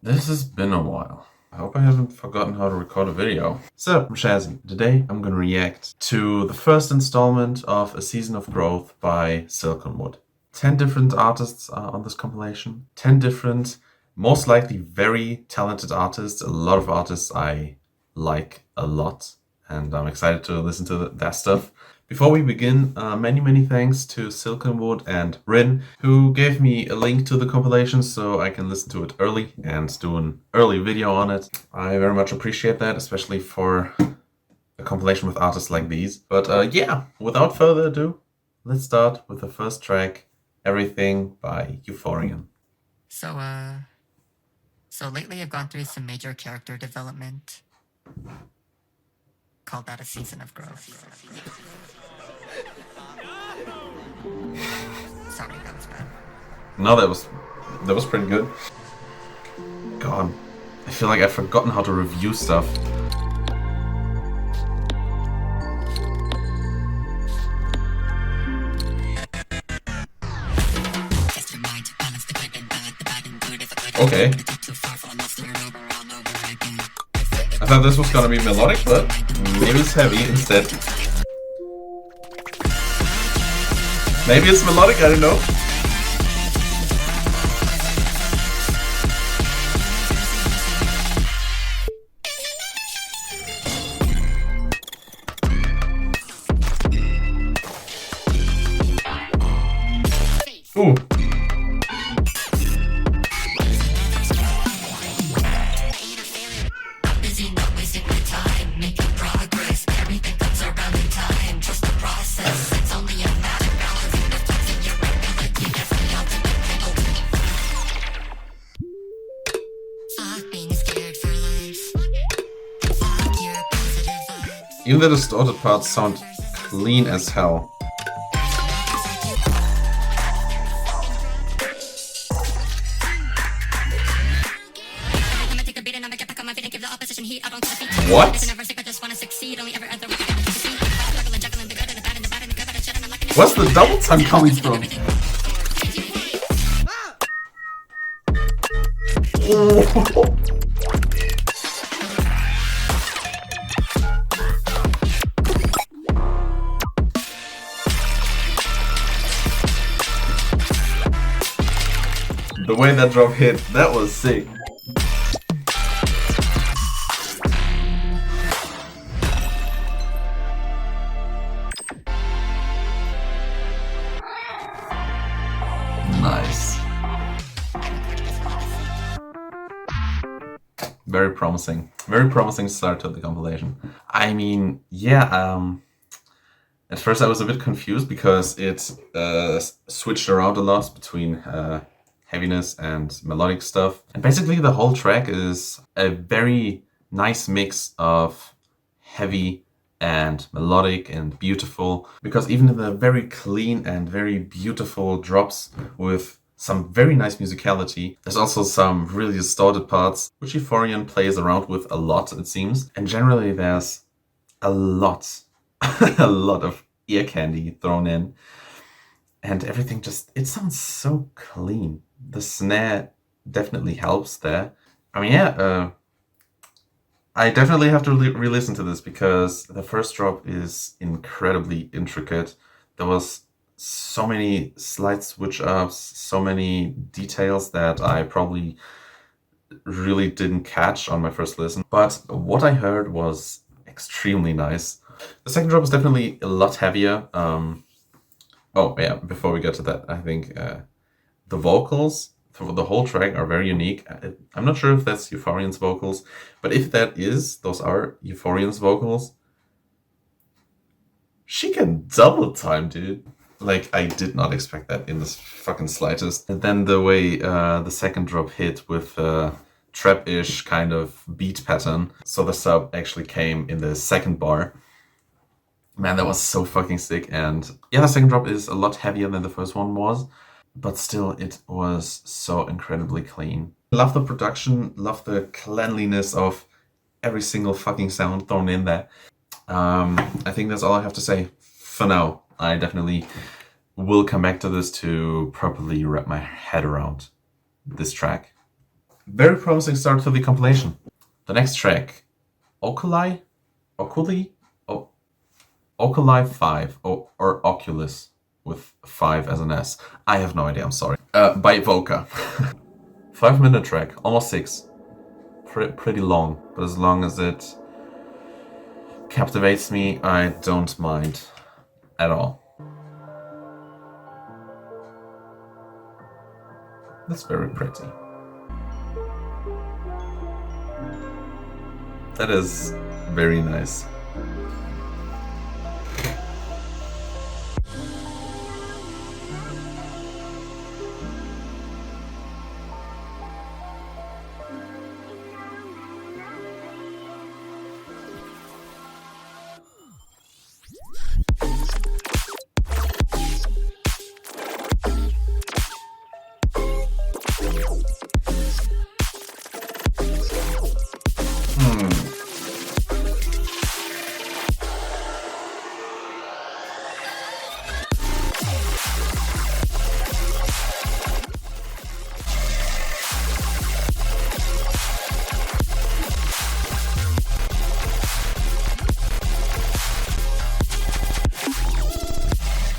This has been a while. I hope I haven't forgotten how to record a video. So, I'm Shazzy. Today I'm gonna react to the first installment of A Season of Growth by SILKENWOOD. 10 different artists are on this compilation. 10 different, most likely very talented artists. A lot of artists I like a lot, and I'm excited to listen to that stuff. Before we begin, many thanks to SILKENWOOD and Wren, who gave me a link to the compilation so I can listen to it early and do an early video on it. I very much appreciate that, especially for a compilation with artists like these. But yeah, without further ado, let's start with the first track, Everything by Euphorian. So lately I've gone through some major character development. Call that a season of growth. Sorry, that was bad. No, that was pretty good. God, I feel like I've forgotten how to review stuff. Okay. I thought this was gonna be melodic, but maybe it's heavy instead. Maybe it's melodic, I don't know. Ooh. Even the distorted parts sound clean as hell. What? Where's the double time coming from? Oh. The way that drop hit, that was sick. Nice. Very promising. Very promising start to the compilation. I mean, yeah, at first I was a bit confused because it switched around a lot between heaviness and melodic stuff. And basically the whole track is a very nice mix of heavy and melodic and beautiful, because even in the very clean and very beautiful drops with some very nice musicality, there's also some really distorted parts, which Euphorian plays around with a lot, it seems. And generally there's a lot, a lot of ear candy thrown in. And everything just, it sounds so clean. The snare definitely helps there. I mean, yeah, I definitely have to re-listen to this because the first drop is incredibly intricate. There was so many slight switch ups, so many details that I probably really didn't catch on my first listen. But what I heard was extremely nice. The second drop is definitely a lot heavier. Oh yeah, before we get to that, I think the vocals for the whole track are very unique. I'm not sure if that's Euphorian's vocals, but if that is, those are Euphorian's vocals. She can double time, dude. Like, I did not expect that in the fucking slightest. And then the way the second drop hit with trap-ish kind of beat pattern. So the sub actually came in the second bar. Man, that was so fucking sick. And yeah, the second drop is a lot heavier than the first one was, but still it was so incredibly clean. Love the production, love the cleanliness of every single fucking sound thrown in there. I think that's all I have to say for now. I definitely will come back to this to properly wrap my head around this track. Very promising start to the compilation. The next track, Alkali, Alkali 5, or Oculus with 5 as an S. I have no idea, I'm sorry. By Voca. 5-minute track, almost 6. Pretty long, but as long as it captivates me, I don't mind at all. That's very pretty. That is very nice.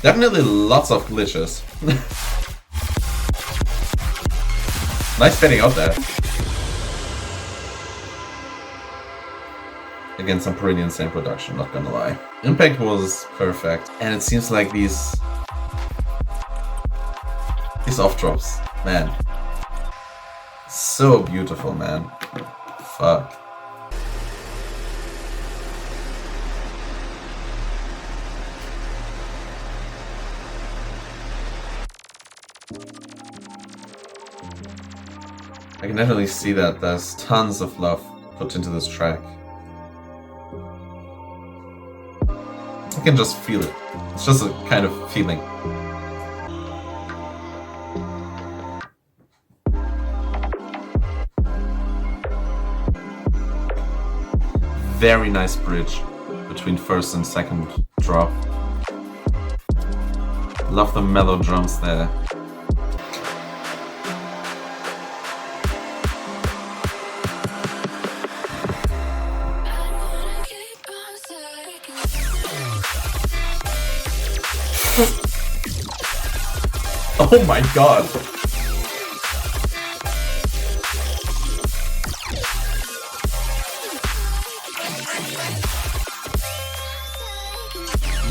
Definitely lots of glitches. Nice fading out there. Again, some pretty insane production, not gonna lie. Impact was perfect, and it seems like these off drops, man. So beautiful, man. Fuck. I can definitely see that there's tons of love put into this track. I can just feel it. It's just a kind of feeling. Very nice bridge between first and second drop. Love the mellow drums there. Oh my god!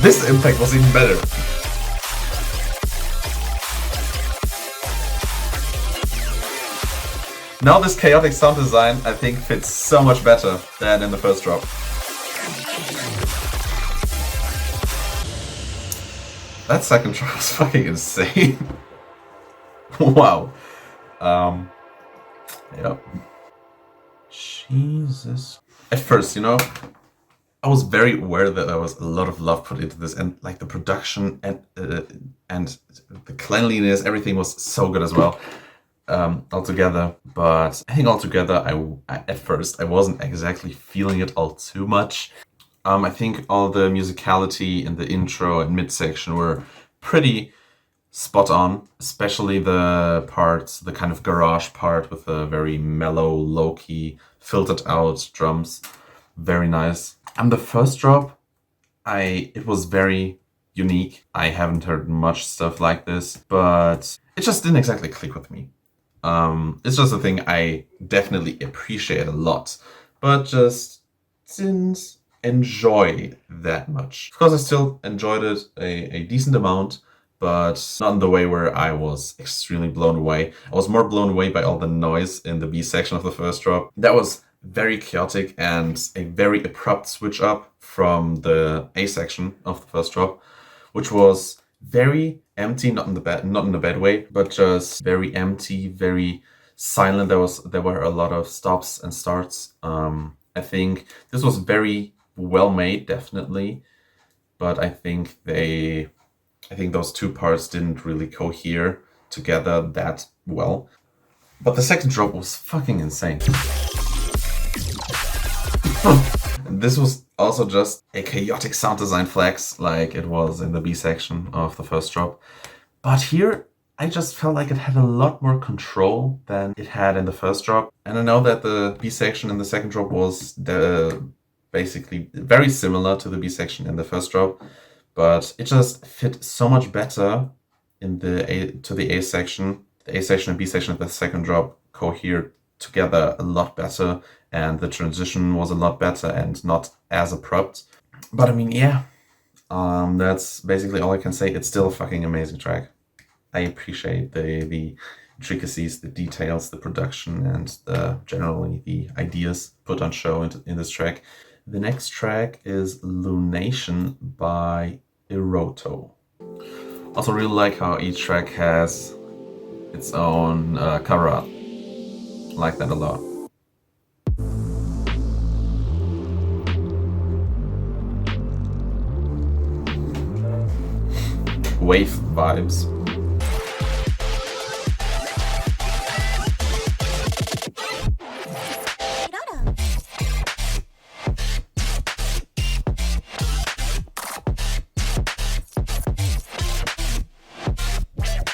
This impact was even better. Now this chaotic sound design, I think, fits so much better than in the first drop. That second drop was fucking insane. Wow. Yep. Jesus. At first, you know, I was very aware that there was a lot of love put into this, and like the production and the cleanliness, everything was so good as well. Altogether, but I think altogether, at first I wasn't exactly feeling it all too much. I think all the musicality in the intro and midsection were pretty spot on, especially the parts, the kind of garage part with the very mellow, low-key, filtered out drums. Very nice. And the first drop, it was very unique. I haven't heard much stuff like this, but it just didn't exactly click with me. It's just a thing I definitely appreciate a lot, but just didn't enjoy that much. Of course, I still enjoyed it a decent amount, but not in the way where I was extremely blown away. I was more blown away by all the noise in the B section of the first drop. That was very chaotic and a very abrupt switch up from the A section of the first drop, which was very empty, not in a bad way, but just very empty, very silent. There were a lot of stops and starts. I think this was very well made, definitely, but I think those two parts didn't really cohere together that well. But the second drop was fucking insane. This was also just a chaotic sound design flex like it was in the B section of the first drop. But here, I just felt like it had a lot more control than it had in the first drop. And I know that the B section in the second drop was basically very similar to the B section in the first drop, but it just fit so much better in the A section. The A section and B section of the second drop cohere together a lot better, and the transition was a lot better and not as abrupt. But I mean, yeah, that's basically all I can say. It's still a fucking amazing track. I appreciate the intricacies, the details, the production, and generally the ideas put on show in this track. The next track is Lunation by Eroto. Also really like how each track has its own cover art. Like that a lot. Wave vibes.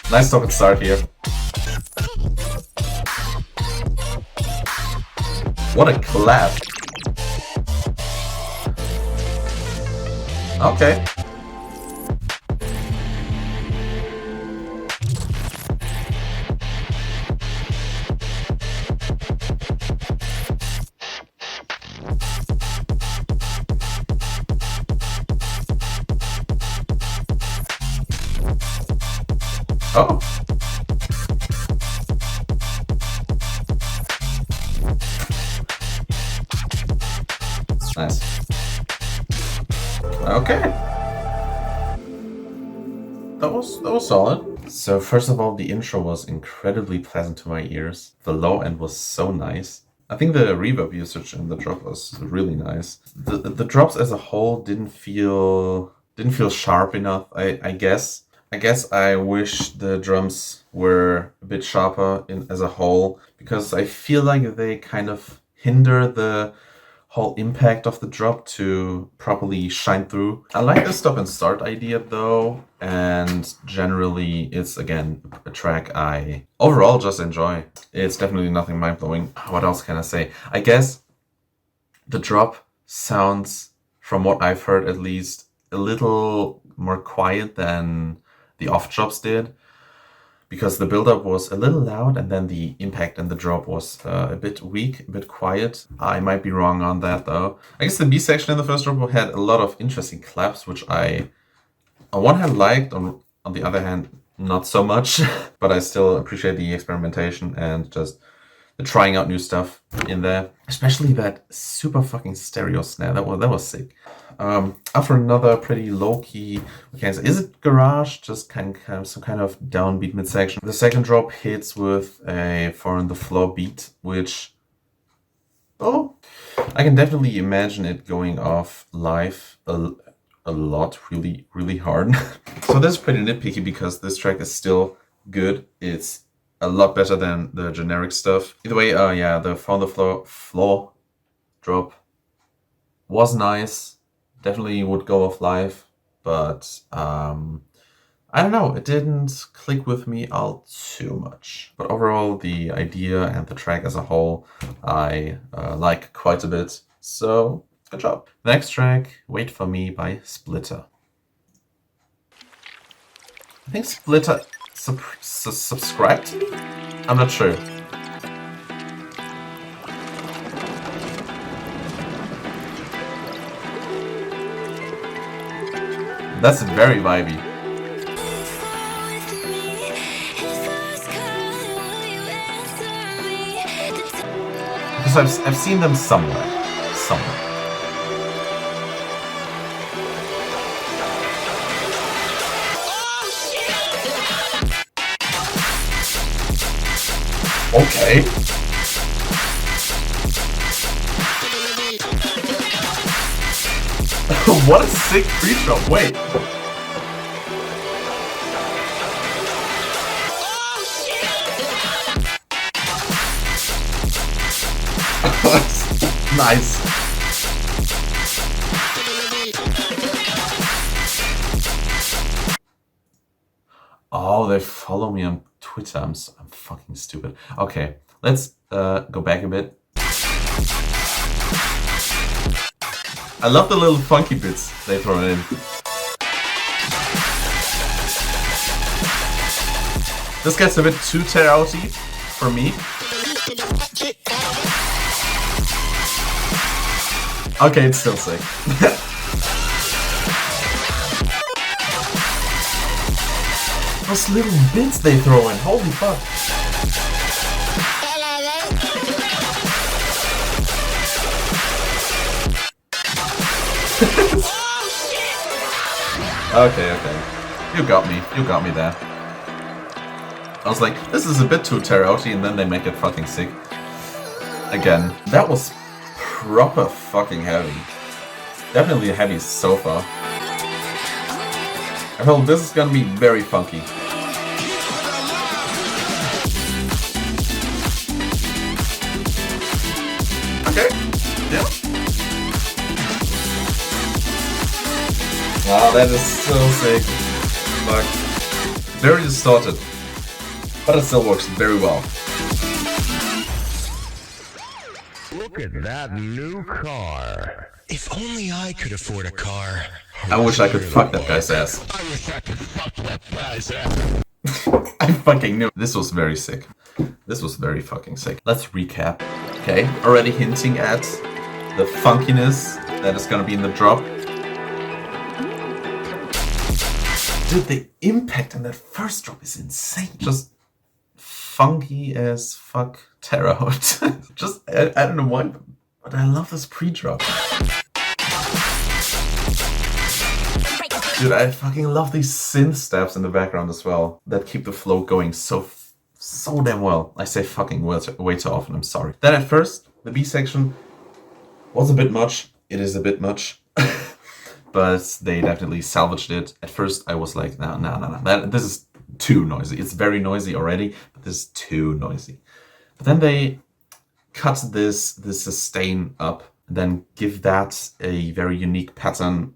Nice top and start here. What a clap. Okay. Oh. Nice. Okay. That was solid. So first of all, the intro was incredibly pleasant to my ears. The low end was so nice. I think the reverb usage in the drop was really nice. The drops as a whole didn't feel sharp enough, I guess. I guess I wish the drums were a bit sharper as a whole, because I feel like they kind of hinder the whole impact of the drop to properly shine through. I like the stop and start idea though, and generally it's again a track I overall just enjoy. It's definitely nothing mind-blowing. What else can I say? I guess the drop sounds, from what I've heard at least, a little more quiet than the off drops did, because the build-up was a little loud and then the impact and the drop was a bit weak, a bit quiet. I might be wrong on that though. I guess the B section in the first drop had a lot of interesting claps, which I on one hand liked, on the other hand not so much, but I still appreciate the experimentation and just the trying out new stuff in there. Especially that super fucking stereo snare, that was sick. After another pretty low-key, is it garage? Just kind of some kind of downbeat midsection. The second drop hits with a 4 on the floor beat, which, oh, I can definitely imagine it going off live a lot, really, really hard. So this is pretty nitpicky because this track is still good. It's a lot better than the generic stuff. Either way, yeah, the 4 on the floor drop was nice. Definitely would go off live, but I don't know, it didn't click with me all too much. But overall, the idea and the track as a whole, I like quite a bit. So good job. The next track, Wait For Me by Splitter. I think Splitter subscribed to me? I'm not sure. That's very vibey. Because I've seen them somewhere. Okay. What a sick pre-drop, wait. Nice. Oh, follow me on Twitter. I'm fucking stupid. Okay, let's go back a bit. I love the little funky bits they throw in. This gets a bit too tear-outy for me. Okay, it's still sick. Those little bits they throw in, holy fuck. Okay. You got me there. I was like, this is a bit too tear-outy, and then they make it fucking sick. Again, that was proper fucking heavy. Definitely heavy so far. I felt this is gonna be very funky. Okay, yeah. Wow, that is so sick. Fuck. Very distorted. But it still works very well. Look at that new car. If only I could afford a car. I wish I could fuck that guy's ass. I wish I could fuck that guy's ass. I fucking knew. This was very sick. This was very fucking sick. Let's recap. Okay, already hinting at the funkiness that is gonna be in the drop. Dude, the impact on that first drop is insane. Just funky as fuck Terrorhood. Just, I don't know why, but I love this pre-drop. Dude, I fucking love these synth steps in the background as well that keep the flow going so damn well. I say fucking way too often, I'm sorry. Then at first, the B section was a bit much. It is a bit much. But they definitely salvaged it. At first, I was like, no. This is too noisy. It's very noisy already, but this is too noisy. But then they cut this sustain up, and then give that a very unique pattern.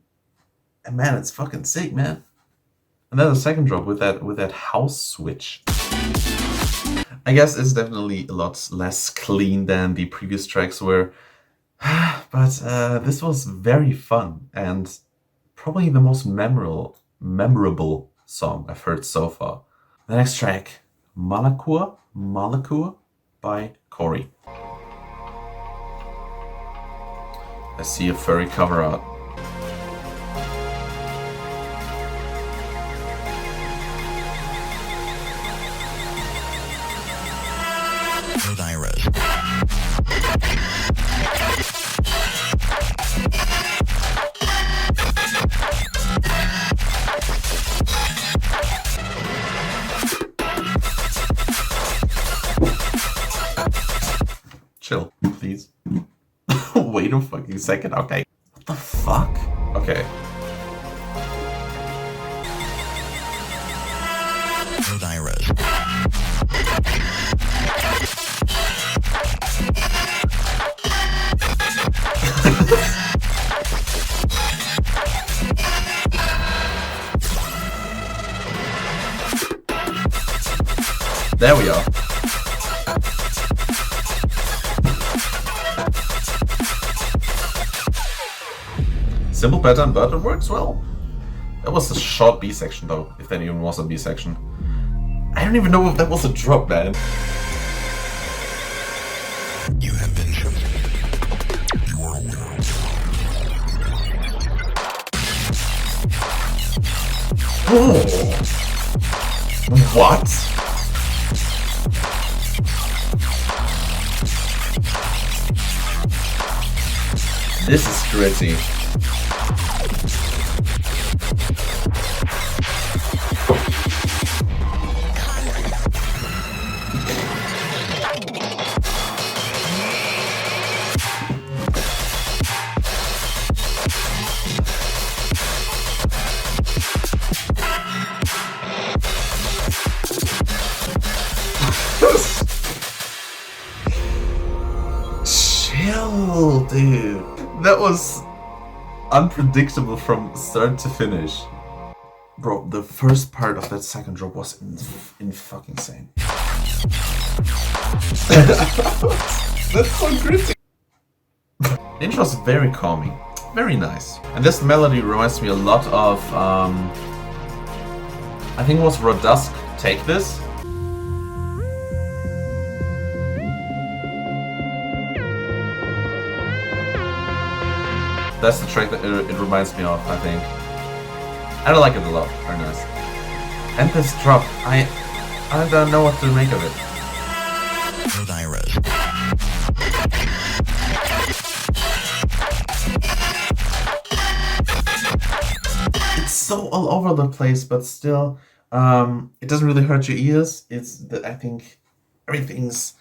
And man, it's fucking sick, man. And then the second drop with that house switch. I guess it's definitely a lot less clean than the previous tracks were. But this was very fun and probably the most memorable song I've heard so far. The next track, Malakur by Kori. I see a furry cover art. Chill, please. Wait a fucking second, okay. What the fuck? Okay. There we are. Simple pattern, but it works well. That was a short B section though, if that even was a B section. I don't even know if that was a drop, man. You have been chosen. You are a winner. Oh. What? This is gritty. Chill, dude. That was unpredictable from start to finish. Bro, the first part of that second drop was in fucking insane. That's so gritty. The intro is very calming, very nice. And this melody reminds me a lot of, I think it was Rodusk Take This. That's the track that it reminds me of, I think. I like it a lot, very nice. And this drop, I don't know what to make of it. It's so all over the place, but still, it doesn't really hurt your ears. I think everything's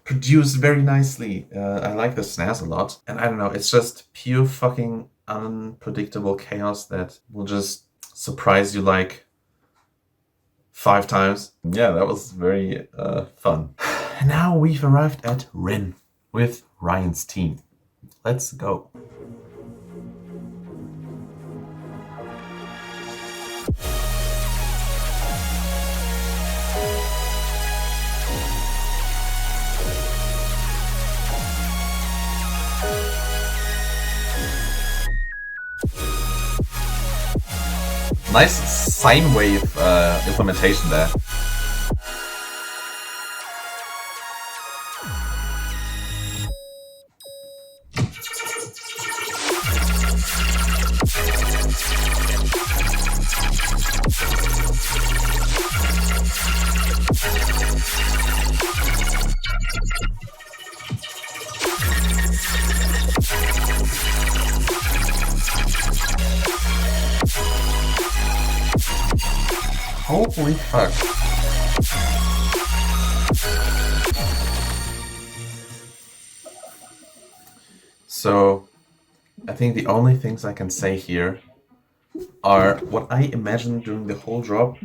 produced very nicely. I like the snares a lot, and I don't know, it's just pure fucking unpredictable chaos that will just surprise you like 5 times. Yeah, that was very fun. And now we've arrived at Wren with Ryan's team. Let's go. Nice sine wave implementation there. Holy fuck. So, I think the only things I can say here are what I imagined during the whole drop.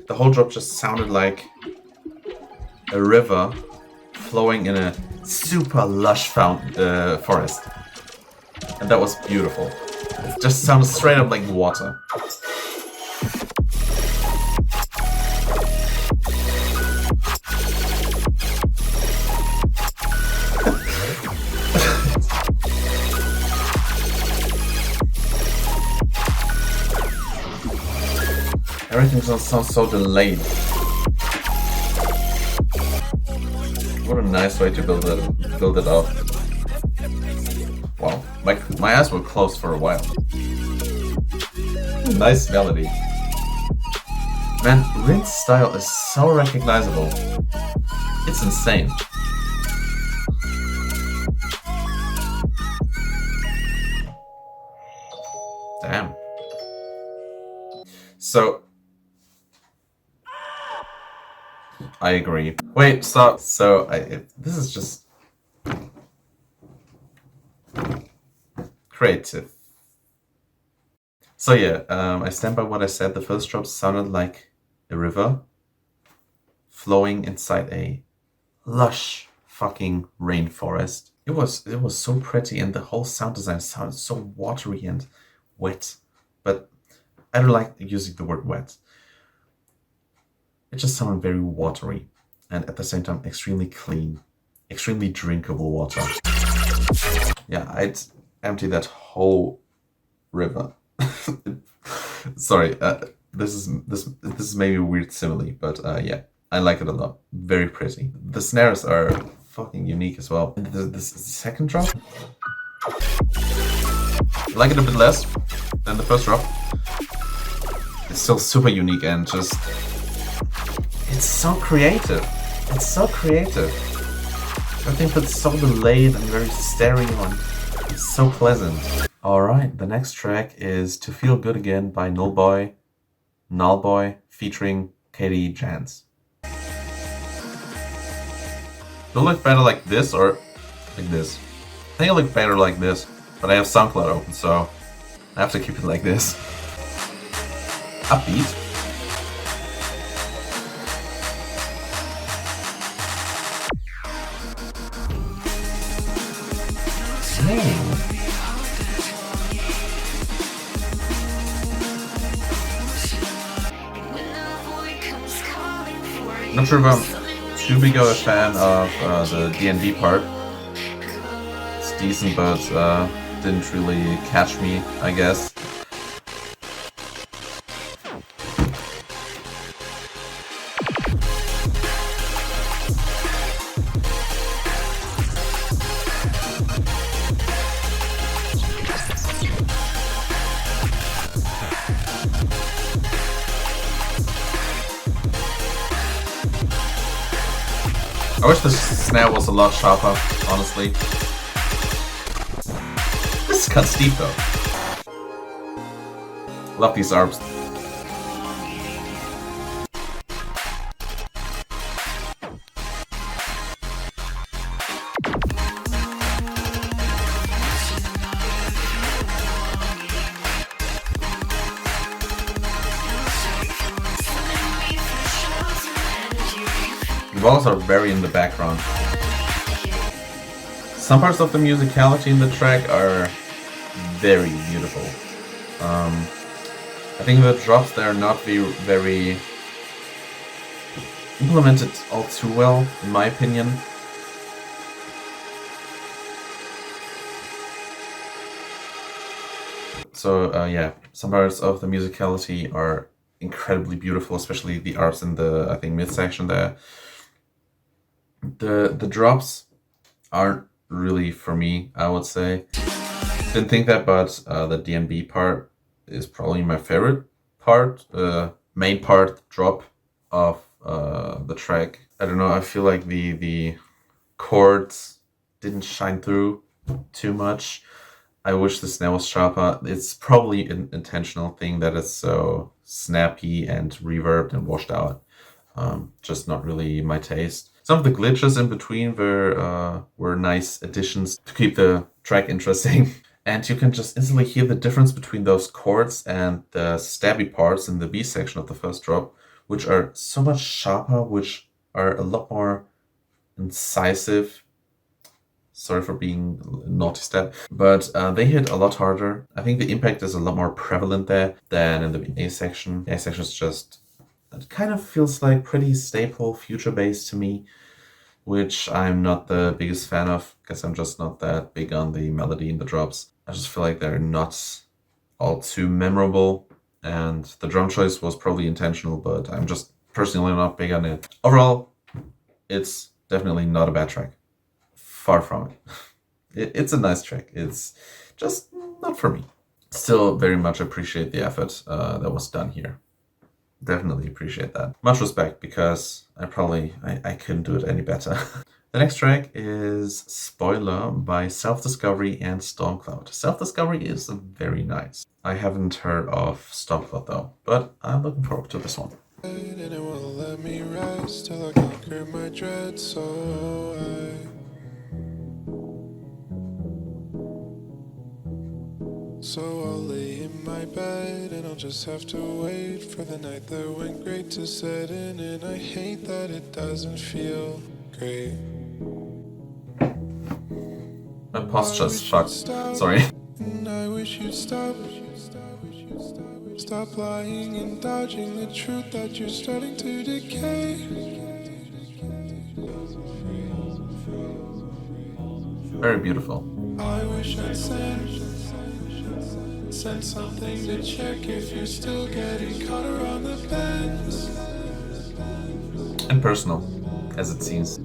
The whole drop just sounded like a river flowing in a super lush forest. And that was beautiful. It just sounded straight up like water. Everything just sounds so delayed. What a nice way to build it up. Wow, my eyes were closed for a while. Nice melody. Man, Wren's style is so recognizable. It's insane. Damn. So, I agree. Wait, stop. So, this is just creative. So yeah, I stand by what I said. The first drop sounded like a river flowing inside a lush fucking rainforest. It was so pretty, and the whole sound design sounded so watery and wet. But I don't like using the word wet. It just sounded very watery, and at the same time extremely clean, extremely drinkable water. Yeah, I'd empty that whole river. Sorry, this is maybe a weird simile, but yeah, I like it a lot. Very pretty. The snares are fucking unique as well. The second drop, I like it a bit less than the first drop. It's still super unique and just, it's so creative. It's so creative. Everything feels so delayed and very stereo and it's so pleasant. Alright, the next track is To Feel Good Again by Nullboy featuring Katie Janz. Do it look better like this or like this? I think it look better like this, but I have StormKloud open, so I have to keep it like this. Upbeat. Dang. Not sure if I'm too big of a fan of the D&D part. It's decent, but didn't really catch me, I guess. I wish the snare was a lot sharper, honestly. This is kind of steep though. Love these arps. The vocals are very in the background. Some parts of the musicality in the track are very beautiful. I think the drops there are not very implemented all too well, in my opinion. So yeah, some parts of the musicality are incredibly beautiful, especially the arps in the, I think, midsection there. The drops aren't really for me, I would say. Didn't think that, but the DNB part is probably my favorite part, main part drop of the track. I don't know, I feel like the chords didn't shine through too much. I wish the snare was sharper. It's probably an intentional thing that it's so snappy and reverbed and washed out. Just not really my taste. Some of the glitches in between were nice additions to keep the track interesting. And you can just instantly hear the difference between those chords and the stabby parts in the B section of the first drop, which are so much sharper, which are a lot more incisive. Sorry for being naughty stab, but they hit a lot harder. I think the impact is a lot more prevalent there than in the A section. The A section is just, it kind of feels like pretty staple future bass to me, which I'm not the biggest fan of because I'm just not that big on the melody in the drops. I just feel like they're not all too memorable, and the drum choice was probably intentional, but I'm just personally not big on it. Overall, it's definitely not a bad track. Far from it. It's a nice track. It's just not for me. Still very much appreciate the effort that was done here. Definitely appreciate that. Much respect, because I couldn't do it any better. The next track is Spoiler by Self-Discovery and StormKloud. Self-Discovery is very nice. I haven't heard of StormKloud though, but I'm looking forward to this one. And it won't let me rest till I conquer my dread, so I'll lay in my bed and I'll just have to wait for the night that went great to set in, and I hate that it doesn't feel great. My posture's fucked. Sorry. And I wish you'd stop. Stop lying and dodging the truth that you're starting to decay. Very beautiful. I wish I'd send something to check if you're still getting caught around the bends. And personal, as it seems.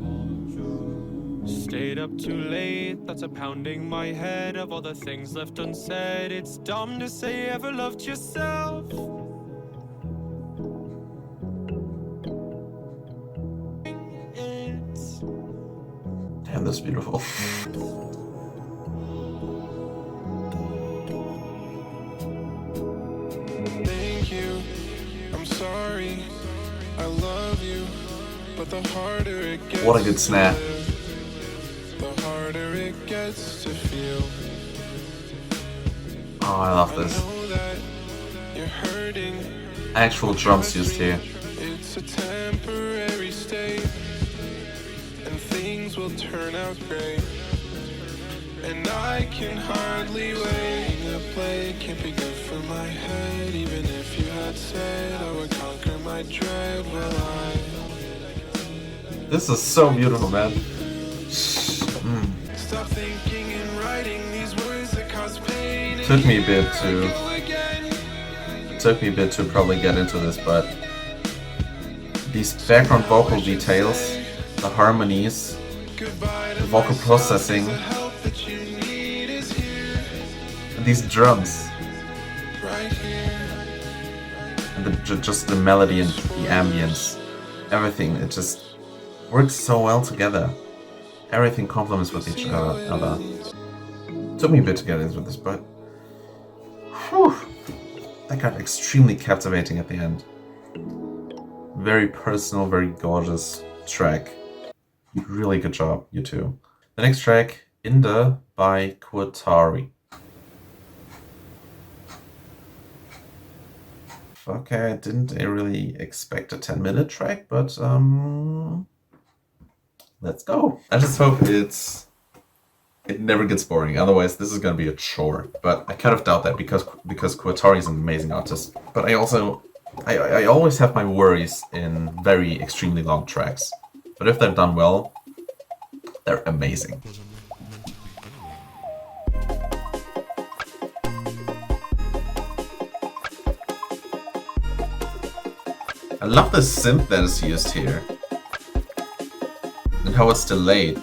Stayed up too late, that's a pounding my head of all the things left unsaid. It's dumb to say you ever loved yourself. Damn, that's beautiful. Thank you, I'm sorry, I love you, but the harder it gets, What a good snare. the harder it gets to feel. Oh, I love this. Know that you're hurting. Actual drums used here. It's a temporary state, and things will turn out great. And I can hardly wait. The play can't be good for my head. Even if you had said I would conquer my dread, well, This is so beautiful, man. Stop thinking and writing these words that cause pain. Took me a bit to probably get into this, but these background vocal details, the harmonies, the vocal processing, and these drums, and just the melody and the ambience, everything, it just works so well together. Everything complements with each other. Took me a bit to get into this, but whew, that got extremely captivating at the end. Very personal, very gorgeous track. Really good job, you two. The next track, Inda by Qotari. Okay, I didn't really expect a 10-minute track, but let's go. I just hope it never gets boring. Otherwise, this is gonna be a chore. But I kind of doubt that because Qotari is an amazing artist. But I always have my worries in very extremely long tracks. But if they're done well, they're amazing. I love the synth that is used here. And how it's delayed.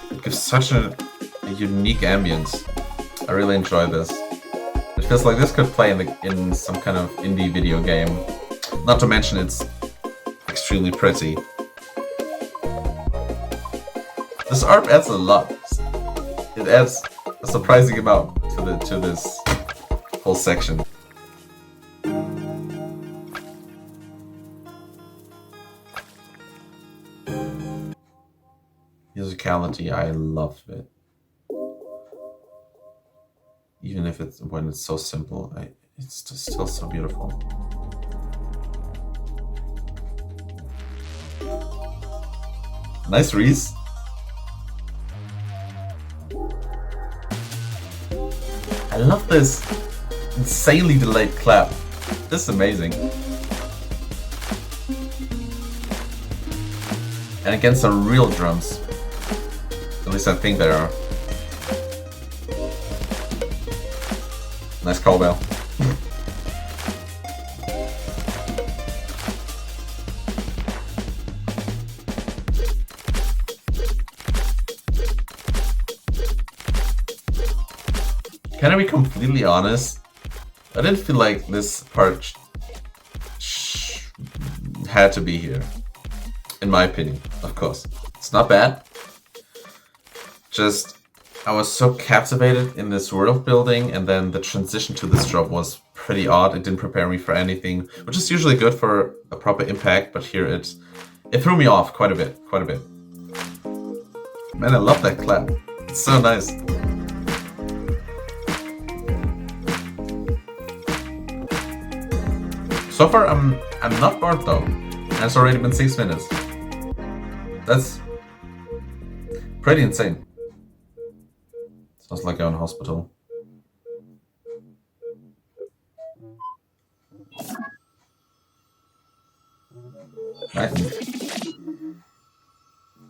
It gives such a unique ambience. I really enjoy this. It feels like this could play in some kind of indie video game. Not to mention it's extremely pretty. This art adds a lot. It adds a surprising amount to this whole section. Musicality, I love it. Even if when it's so simple, it's just still so beautiful. Nice Reese. I love this insanely delayed clap. This is amazing. And against some real drums. At least I think there are. Nice cowbell. Can I be completely honest? I didn't feel like this part had to be here. In my opinion, of course. It's not bad. Just, I was so captivated in this world building, and then the transition to this drop was pretty odd. It didn't prepare me for anything, which is usually good for a proper impact, but here it threw me off quite a bit. Man, I love that clap. It's so nice. So far, I'm not bored though. And it's already been 6 minutes. That's pretty insane. Sounds like you're in a hospital.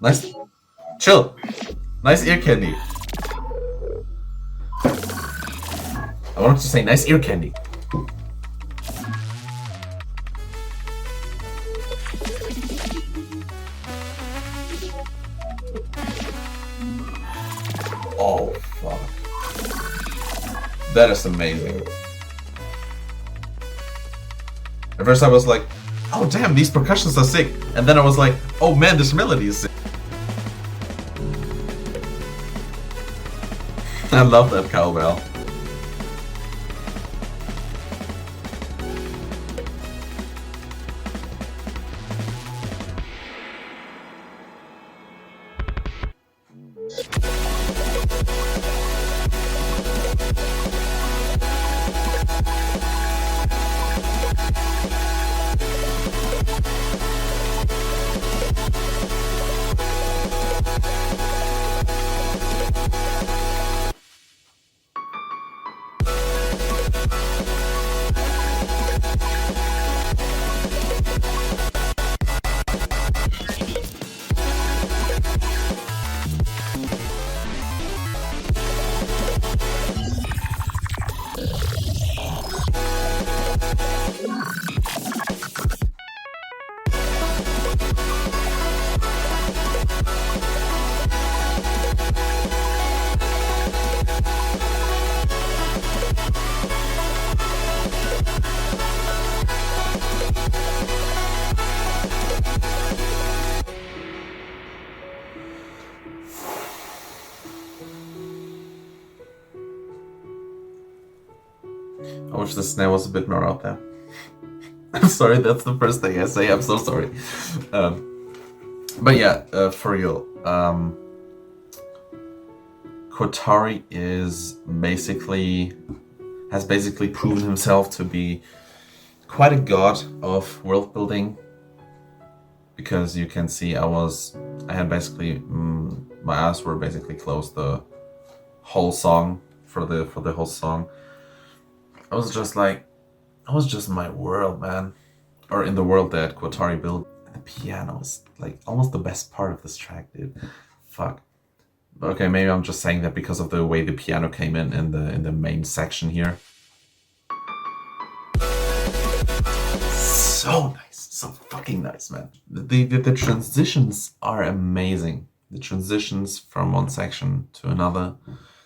Nice. Chill. Nice ear candy. I wanted to say nice ear candy. Oh, fuck. That is amazing. At first I was like, oh damn, these percussions are sick. And then I was like, oh man, this melody is sick. I love that cowbell. I wish the snare was a bit more out there. I'm sorry, that's the first thing I say. I'm so sorry. But yeah, for real. Qotari has basically proven himself to be quite a god of world building. Because you can see I had basically my eyes were basically closed the whole song for the whole song. I was just in my world, man, or in the world that Qotari built. And the piano is like almost the best part of this track, dude. Fuck. Okay, maybe I'm just saying that because of the way the piano came in the main section here. So nice. So fucking nice, man. The transitions are amazing. The transitions from one section to another.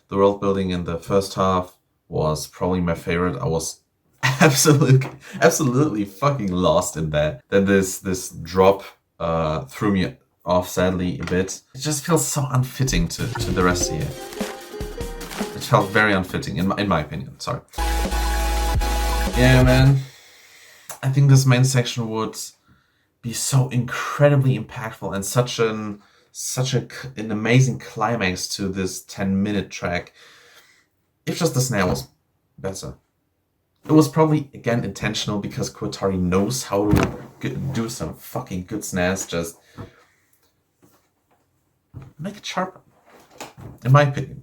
The world building in the first half was probably my favorite. I was absolutely fucking lost in that. Then this drop threw me off sadly a bit. It just feels so unfitting to the rest of the year. It felt very unfitting in my opinion. Sorry. Yeah, man. I think this main section would be so incredibly impactful and such an amazing climax to this 10-minute track if just the snare was better. It was probably again intentional because Qotari knows how to do some fucking good snares. Just make it sharper, in my opinion.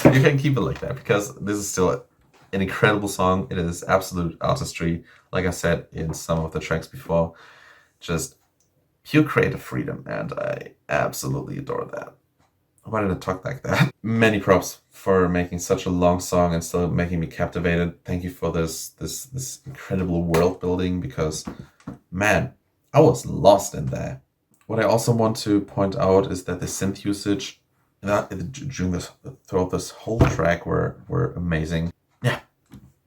You can keep it like that because this is still an incredible song. It is absolute artistry, like I said in some of the tracks before. Just pure creative freedom, and I absolutely adore that. Why did I talk like that? Many props for making such a long song and still making me captivated. Thank you for this incredible world building because, man, I was lost in there. What I also want to point out is that the synth usage throughout this whole track were amazing. Yeah,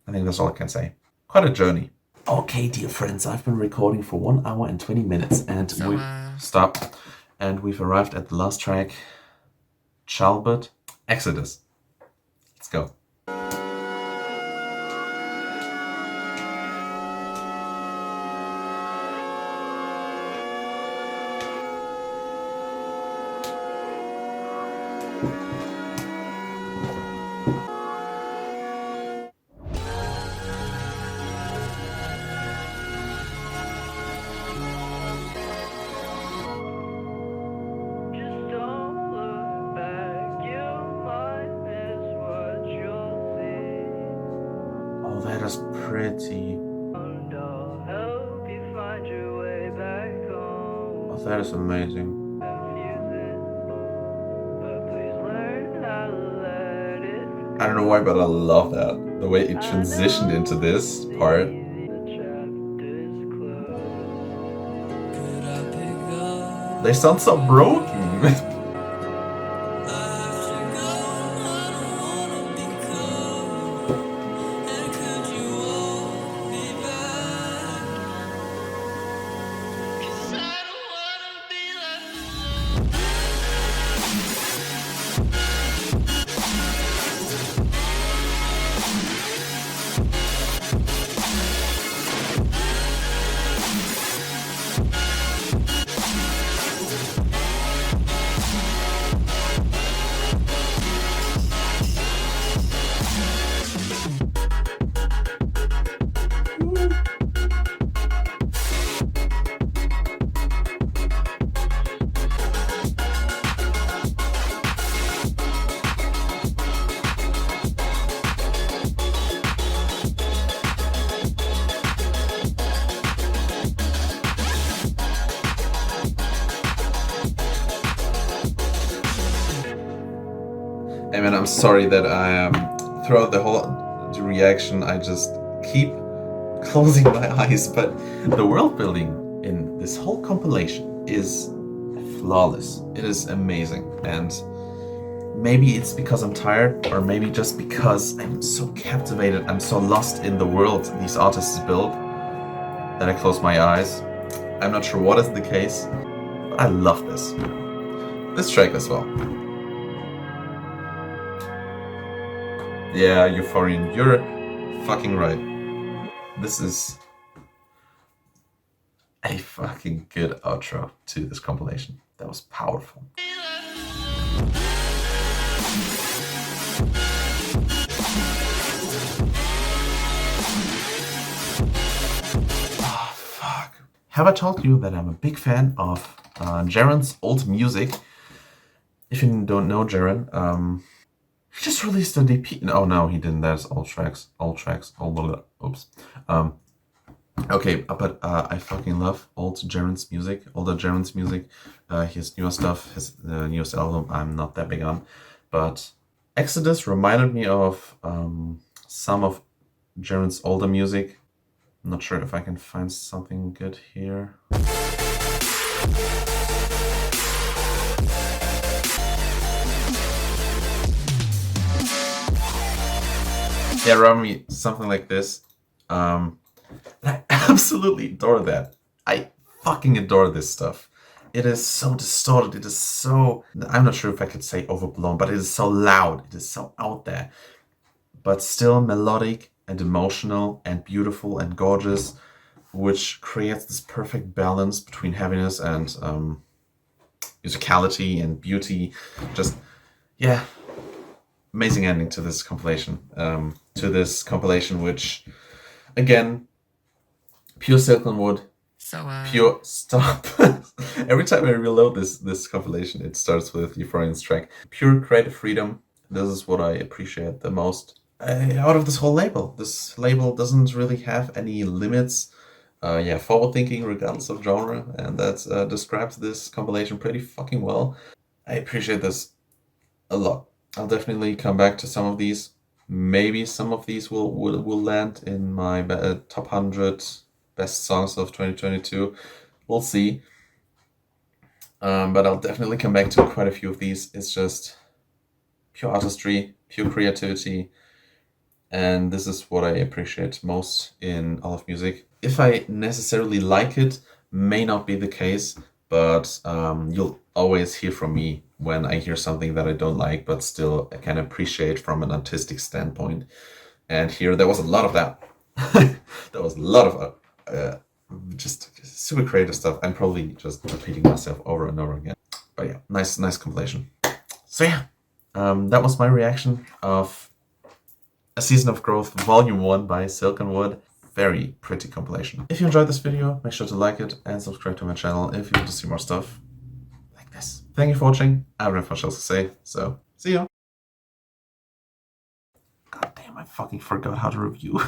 I think that's all I can say. Quite a journey. Okay, dear friends, I've been recording for 1 hour and 20 minutes and we've arrived at the last track, Chalbert, Exodus. Let's go. That is pretty. Oh, that is amazing. I don't know why, but I love that. The way it transitioned into this part. They sound so broken. Hey man, I'm sorry that I throughout the whole reaction I just keep closing my eyes, but the world building in this whole compilation is flawless. It is amazing, and maybe it's because I'm tired, or maybe just because I'm so captivated, I'm so lost in the world these artists build that I close my eyes. I'm not sure what is the case, but I love this track as well. Yeah, Euphorian, you're fucking right. This is a fucking good outro to this compilation. That was powerful. Oh, fuck. Have I told you that I'm a big fan of Jaren's old music? If you don't know Jaren, he just released an EP. No, he didn't. That's all tracks. Oops. Okay, but I fucking love older Jaren's music. His newer stuff, his newest album, I'm not that big on. But Exodus reminded me of some of Jaren's older music. I'm not sure if I can find something good here. Yeah, around me, something like this. I absolutely adore that. I fucking adore this stuff. It is so distorted. It is so... I'm not sure if I could say overblown, but it is so loud. It is so out there. But still melodic and emotional and beautiful and gorgeous, which creates this perfect balance between heaviness and musicality and beauty. Just, yeah. Amazing ending to this compilation. Which, again, pure SILKENWOOD. So, Pure stop. Every time I reload this compilation, it starts with Euphorian's track. Pure creative freedom. This is what I appreciate the most out of this whole label. This label doesn't really have any limits. Forward thinking regardless of genre, and that describes this compilation pretty fucking well. I appreciate this a lot. I'll definitely come back to some of these. Maybe some of these will land in my top 100 best songs of 2022. We'll see. But I'll definitely come back to quite a few of these. It's just pure artistry, pure creativity. And this is what I appreciate most in all of music. If I necessarily like it, may not be the case, but you'll always hear from me when I hear something that I don't like, but still I can appreciate from an artistic standpoint. And here there was a lot of that. There was a lot of just super creative stuff. I'm probably just repeating myself over and over again. But yeah, nice compilation. So yeah, that was my reaction of A Season of Growth Volume 1 by SILKENWOOD. Very pretty compilation. If you enjoyed this video, make sure to like it and subscribe to my channel if you want to see more stuff like this. Thank you for watching. I have nothing else to say, so see you. God damn, I fucking forgot how to review.